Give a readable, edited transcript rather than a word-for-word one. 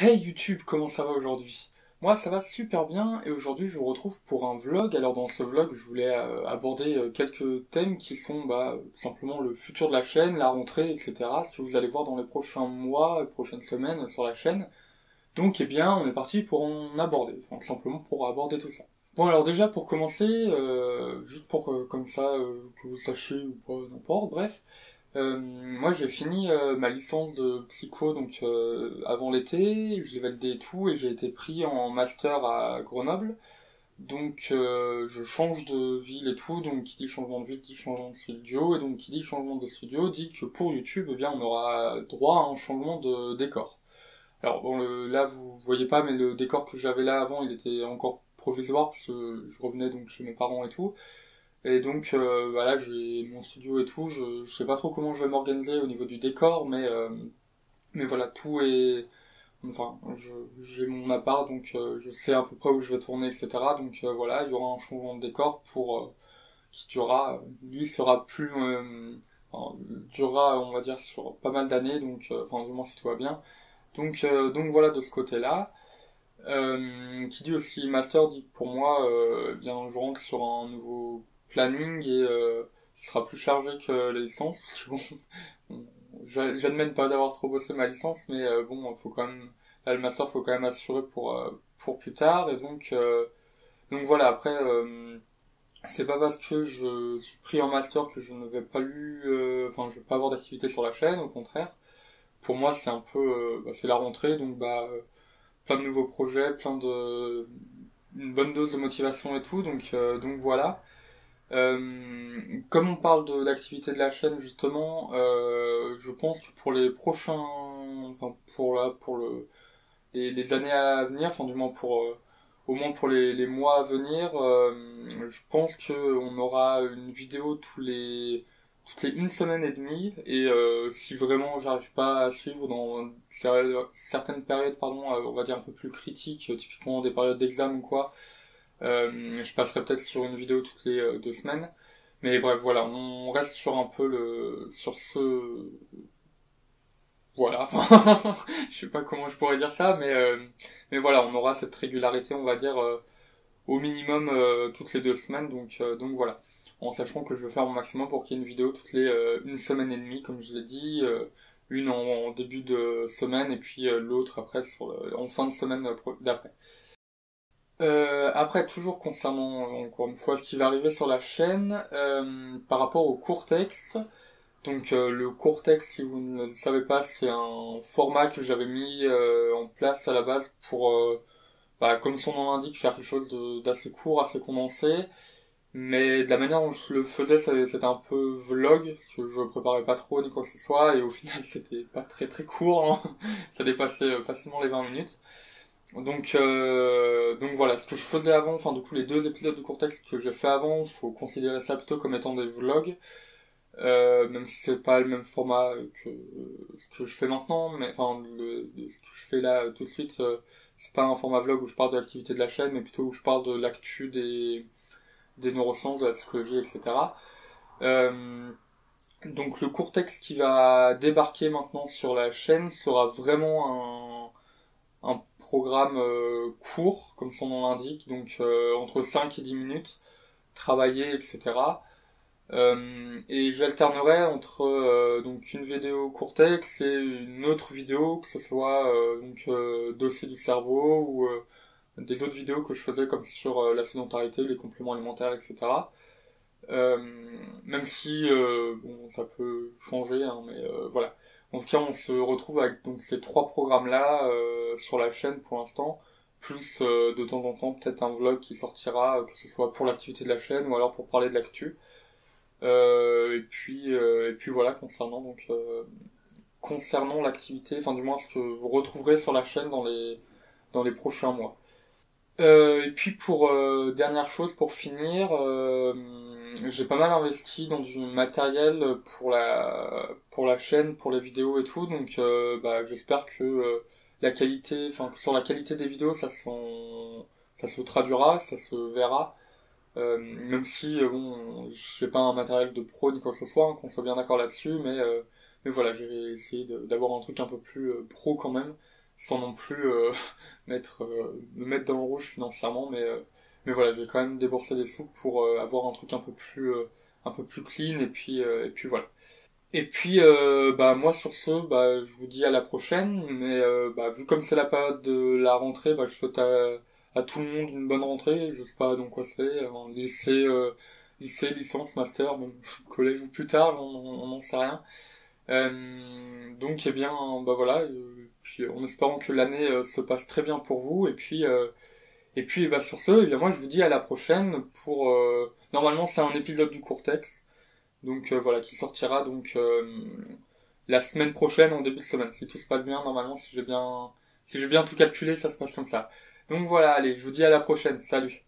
Hey YouTube, comment ça va aujourd'hui? Moi ça va super bien et aujourd'hui je vous retrouve pour un vlog. Alors dans ce vlog je voulais aborder quelques thèmes qui sont simplement le futur de la chaîne, la rentrée, etc. Ce que vous allez voir dans les prochains mois, les prochaines semaines sur la chaîne. Donc eh bien on est parti pour en aborder, enfin, simplement pour aborder tout ça. Bon alors déjà pour commencer, juste pour comme ça que vous sachiez ou pas, n'importe, bref. Moi j'ai fini ma licence de psycho donc avant l'été, j'ai validé et tout et j'ai été pris en master à Grenoble. Donc je change de ville et tout, donc qui dit changement de ville dit changement de studio, et donc qui dit changement de studio dit que pour YouTube, eh bien on aura droit à un changement de décor. Alors bon là vous voyez pas mais le décor que j'avais là avant il était encore provisoire parce que je revenais donc chez mes parents et tout. Et donc voilà, j'ai mon studio et tout, je sais pas trop comment je vais m'organiser au niveau du décor, mais voilà, tout est... Enfin, j'ai mon appart, donc je sais à peu près où je vais tourner, etc. Donc voilà, il y aura un changement de décor qui durera, lui sera plus... enfin, durera, on va dire, sur pas mal d'années, donc enfin du moins si tout va bien. Donc voilà de ce côté-là. Qui dit aussi master dit que pour moi, bien je rentre sur un nouveau planning et ce sera plus chargé que la licence. Parce que bon, j'admets ne pas avoir trop bossé ma licence, mais bon, faut quand même là, le master faut quand même assurer pour plus tard et donc voilà. Après, c'est pas parce que je suis pris en master que je ne vais pas enfin je vais pas avoir d'activité sur la chaîne, au contraire. Pour moi, c'est un peu, c'est la rentrée, donc plein de nouveaux projets, une bonne dose de motivation et tout, donc voilà. Comme on parle d'activité de la chaîne justement, je pense que pour les prochains, enfin les années à venir, enfin du moins au moins pour les mois à venir, je pense que on aura une vidéo toutes les une semaine et demie et si vraiment j'arrive pas à suivre dans certaines périodes, pardon, on va dire un peu plus critiques, typiquement des périodes d'examen ou quoi, je passerai peut-être sur une vidéo toutes les 2 semaines. Mais bref, voilà, on reste sur un peu sur ce, voilà, enfin, je sais pas comment je pourrais dire ça, mais voilà, on aura cette régularité, on va dire, au minimum toutes les 2 semaines, donc voilà. En sachant que je vais faire mon maximum pour qu'il y ait une vidéo toutes les une semaine et demie, comme je l'ai dit, une en début de semaine et puis l'autre après en fin de semaine d'après. Après, toujours concernant, encore une fois, ce qui va arriver sur la chaîne, par rapport au Courtex. Donc le Courtex, si vous ne le savez pas, c'est un format que j'avais mis en place à la base pour, comme son nom l'indique, faire quelque chose d'assez court, assez condensé. Mais de la manière dont je le faisais, c'était un peu vlog, parce que je préparais pas trop ni quoi que ce soit, et au final c'était pas très très court, hein. Ça dépassait facilement les 20 minutes. Donc voilà, ce que je faisais avant, enfin du coup les 2 épisodes de Courtex que j'ai fait avant, faut considérer ça plutôt comme étant des vlogs, même si c'est pas le même format que ce que je fais maintenant, mais enfin ce que je fais là tout de suite, c'est pas un format vlog où je parle de l'activité de la chaîne, mais plutôt où je parle de l'actu des neurosciences, de la psychologie, etc. Euh, donc le Courtex qui va débarquer maintenant sur la chaîne sera vraiment un programme court, comme son nom l'indique, donc entre 5 et 10 minutes, travaillé, etc. Et j'alternerai entre donc une vidéo Courtex et une autre vidéo, que ce soit dossier du cerveau ou des autres vidéos que je faisais comme sur la sédentarité, les compléments alimentaires, etc. Euh, Même si bon, ça peut changer, hein, mais voilà. En tout cas, on se retrouve avec donc ces 3 programmes-là sur la chaîne pour l'instant, plus de temps en temps peut-être un vlog qui sortira, que ce soit pour l'activité de la chaîne ou alors pour parler de l'actu. Et puis voilà concernant l'activité, enfin du moins ce que vous retrouverez sur la chaîne dans les prochains mois. Et puis pour dernière chose pour finir, j'ai pas mal investi dans du matériel pour la chaîne, pour les vidéos et tout, donc j'espère que la qualité, enfin que sur la qualité des vidéos ça se traduira, ça se verra. Même si bon, j'ai pas un matériel de pro ni quoi que ce soit, hein, qu'on soit bien d'accord là-dessus, mais voilà, j'ai essayé d'avoir un truc un peu plus pro quand même, sans non plus me mettre dans le rouge financièrement, mais voilà, je vais quand même débourser des sous pour avoir un truc un peu plus clean et puis voilà. Et puis bah moi sur ce, bah je vous dis à la prochaine, mais bah vu comme c'est la période de la rentrée, bah je souhaite à tout le monde une bonne rentrée. Je sais pas dans quoi c'est, lycée, licence, master, même collège ou plus tard, on n'en sait rien. Donc eh bien bah voilà, puis en espérant que l'année se passe très bien pour vous et puis bah sur ce, eh bien moi je vous dis à la prochaine pour normalement c'est un épisode du Courtex. Donc voilà, qui sortira donc la semaine prochaine en début de semaine. Si tout se passe bien, normalement, si j'ai bien tout calculé, ça se passe comme ça. Donc voilà, allez, je vous dis à la prochaine. Salut.